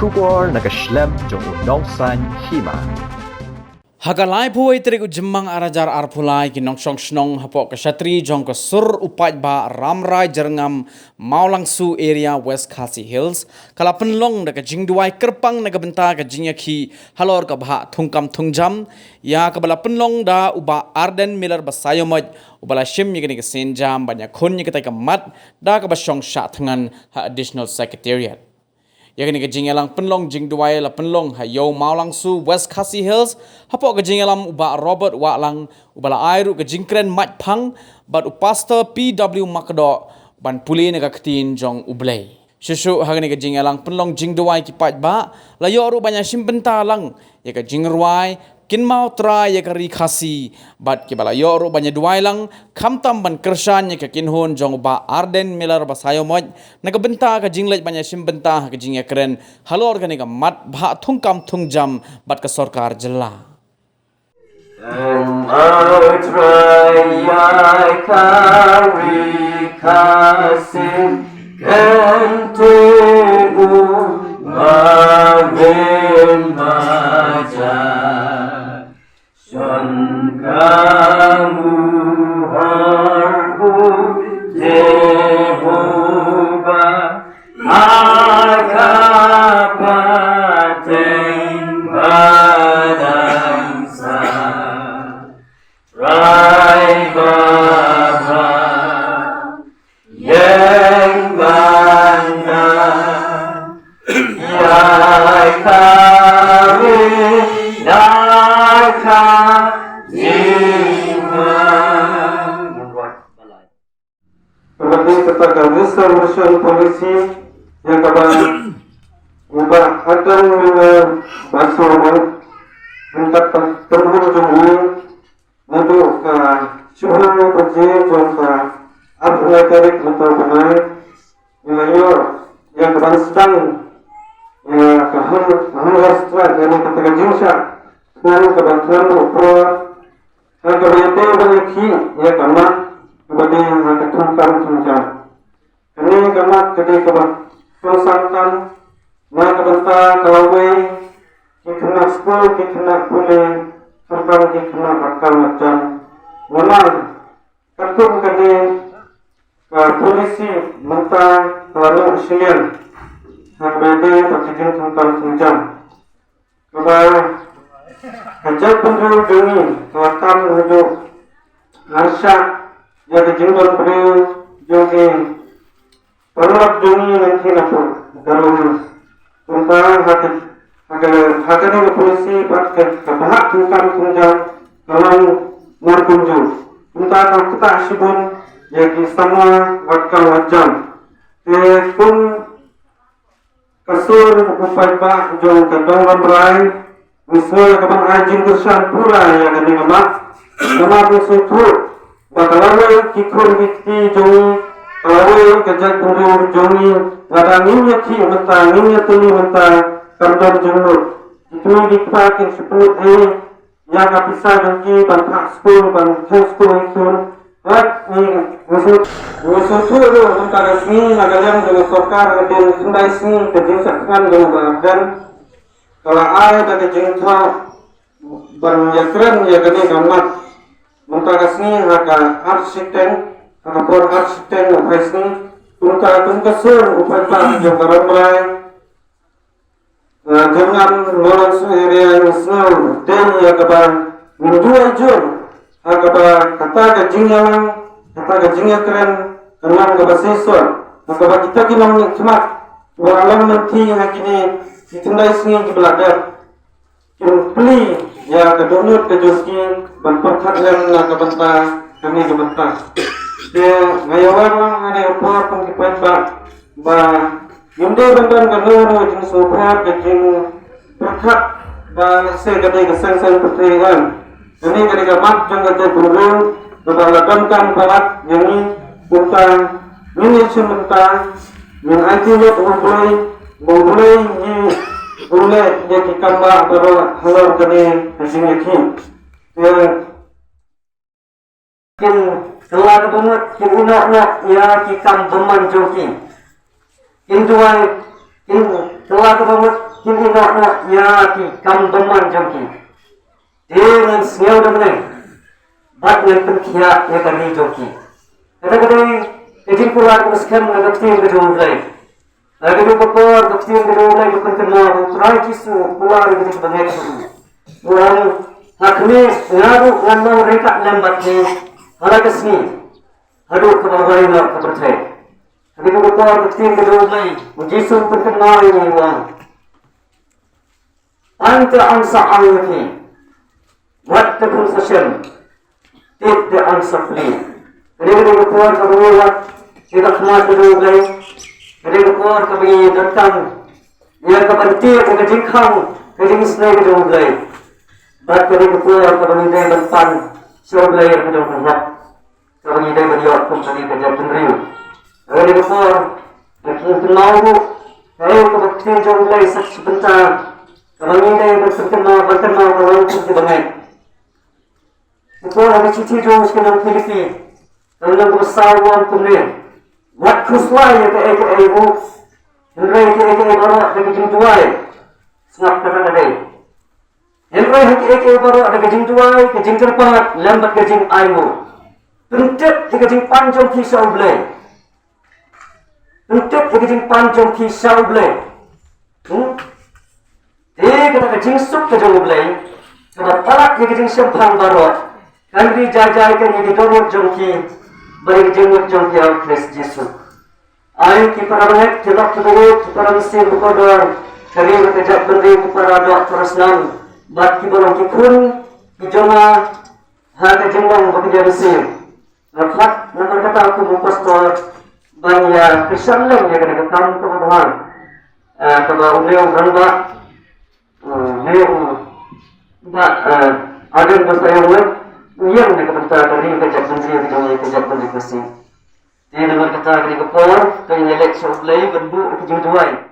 Shubor nakaslem jong unongsan hima. Hagalai buai terik ujemang arajar arpulai kinong song snong hapok kesatri jong ke sur upat ba ramrai jerngam maulangsu area West Khasi Hills kala penlong dekat jingduai kerpang naga benta ke jingyaki halor ke bah thungkam thungjam ya ke bala penlong da uba Arden Miller basayomoj ubala shim yegani ke senjam banyak khun yegani ke mat da ke basong sha thangan additional secretariat. Yang ini kejingelang penlong jing duai la penlong hayo maulang su West Khasi Hills hapok kejingelam uba Robert Waklang ubala airu kejingkren mat pang bat upasta PW Makdo ban puli nega ketin jong ublay. Susu hari ni kejingelang penlong jing duai kipat ba la yoru banyak simbenta lang ya kejingruai kin mau try ya kari khasi bat kibala yoru banyak duai lang kamtam ban kersan ya kinhun jong ba Arden Miller basayomoj naga benta ka jinglet banyak simbenta ka jingya keren halor ka nega mat ba thungkam thungjam bat ka sarkar jela. And I try I carry kasin kentegu magen baca Son kamu harbu Jehovah akapateng badangsa Rai Baba Yang Bana Yai Kami Naka Jima Kemudian kepada mission polisi yang kabar ubah akan mentak penghubung untuk syuhur kerja jangka abulai tarik untuk benai yang kabar sedang kahar strat yang katakan jinsya dengan kebantuan upah dan kebanyakan banyak ya karena kemudian ketungkam tunjang ini kemat kedai kebantuan na kebentar kalawai kena school kena boleh serta kena bakal macam memang ketum kedai polisi mentah lalu usian berbeda terkejut tentang tunjang kepada Kajak penduduk demi selatan menuju Arsyad yang dijengkol pada Jogi Perlap demi nanti napur Darul Sementara hati ini polisi pakai kebahak tungkam tunjang dalam narkunju Sementara kita asyibun Yagi sama wakal wajam pun Kasur upay pa Jong kadang ramrai Misal kapan ajin kersan pura yang kami ngamak nama bersuatu bakalawai kikun bikti jongi kalawai kejat pundur jongi ngadangin ki mentang ini tuli mentang kandang jenguk itu dipakai sepuluh yang kapisa jongi bantak sepuluh bantak sepuluh itu musuh itu mentang resmi nagalang dengan sokar dan sendai sini kejensakkan dengan dan kalau ayat ada jengkau banyak ya kini gamat mentakasni haka arsitek ataupun arsitek upasni tungkasur upata yang beramai dengan lolos area yang snow dan ya kabar mendua jur kabar kata kajingnya keren kenang kabar siswa kabar kita kini cuma walaupun nanti hakini ditendai sini di belakang peli ya kedonut kejuski berperkat yang nak kebentar kami kebentar dia ngayawan lang ada apa pun kipat ba yunde bendan kanuru jing sopa kejing perkat ba se kadai kesan pertaian ini ketika mat jang kadai burung berlakan kan palat yang bukan ini sementara yang akhirnya Boleh ni boleh jadi kamba baru halal kini hasilnya kin. Kin telah banget kigunakan ya kikam teman joki. Kin tuan kin telah kebangun kini nak ya ki kam doman jongki dengan sengau dengan bat dengan penkia ya kami jongki kadang-kadang kejin pulang meskan nak tim gedung lain lagi tu pekor tim gedung lain bukan kenal try kisu pulang gitu sebagai itu orang hakni ngaruh ngandang mereka lambat ni harap kesini aduh kebagai nak kepercayaan lagi tu pekor tim gedung lain jisu penkenal ini orang Anta ansa ayuki, wattakun sasyan, tidak ansa fli. Ketika keluar keluar, kita kemas keluar, ketika keluar kami datang, ia kebantir ke jingkang, ke jingsnai ke jongglai. Bat ketika keluar kami dah berpan, jongglai ke jongglai. Kami dah beriak kembali ke jongglai. Ketika keluar, kita kenal, saya kebantir jongglai sebentar. Kalau ini bertemu kawan kita bangai. Itu ada cici jom sekarang Filipin. Kalau nak bersawam kemudian, buat kuslai ke ibu, henry ke baru ada kejing tuai, senap kata ada. Henry ke baru ada kejing tuai, kejing terpat, lambat kejing aimu. Pentet kejing panjang kisau belai. Pentet kejing panjang kisau belai. Kena kejing sup ke jauh belai, kena talak ke kejing sempang barot, kan dijajai ke ni didorot jongki, beri kejing jongki al Kristus Yesus. Ayo kita ramai kita turut kita mesin berkodor, kami berkejap beri kepada doa terusnan, bat kita orang kikun, kijona, harga jembang bekerja mesin. Lepas nama kata aku mempastor banyak kesalam yang kena ketemu Tuhan, kepada uliau beranda. Ada bahasa yang nak kata tadi kejap sendiri kejap sendiri. Dia dengar kata kini kepor, kini elek soblay bendu kejung juai.